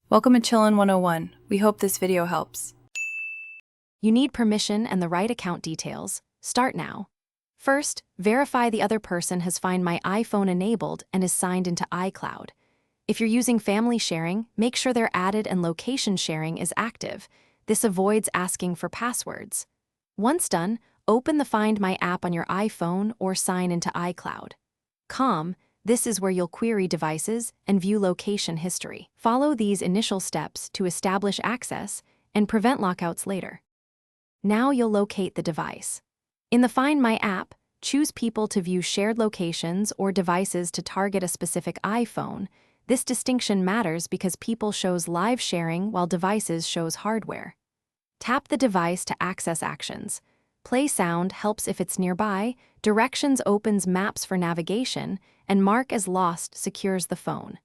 Welcome to Chillin' 101. We hope this video helps. You need permission and the right account details. Start now. First, verify the other person has Find My iPhone enabled and is signed into iCloud. If you're using family sharing, make sure they're added and location sharing is active. This avoids asking for passwords. Once done, open the Find My app on your iPhone or sign into iCloud. This is where you'll query devices and view location history. Follow these initial steps to establish access and prevent lockouts later. Now you'll locate the device. In the Find My app, choose People to view shared locations or devices to target a specific iPhone. This distinction matters because People shows live sharing while Devices shows hardware. Tap the device to access actions. Play sound helps if it's nearby, Directions opens maps for navigation, and Mark as lost secures the phone.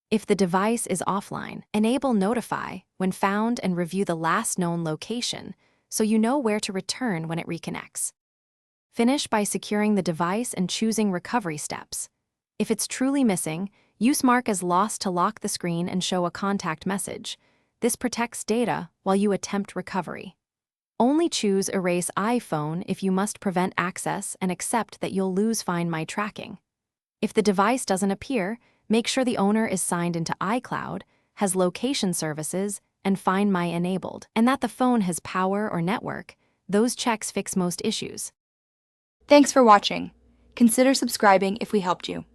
If the device is offline, enable Notify when found and review the last known location so you know where to return when it reconnects. Finish by securing the device and choosing recovery steps. If it's truly missing, use Mark as lost to lock the screen and show a contact message. This protects data while you attempt recovery. Only choose Erase iPhone if you must prevent access and accept that you'll lose Find My tracking. If the device doesn't appear, make sure the owner is signed into iCloud, has location services, and Find My enabled, and that the phone has power or network. Those checks fix most issues. Thanks for watching. Consider subscribing if we helped you.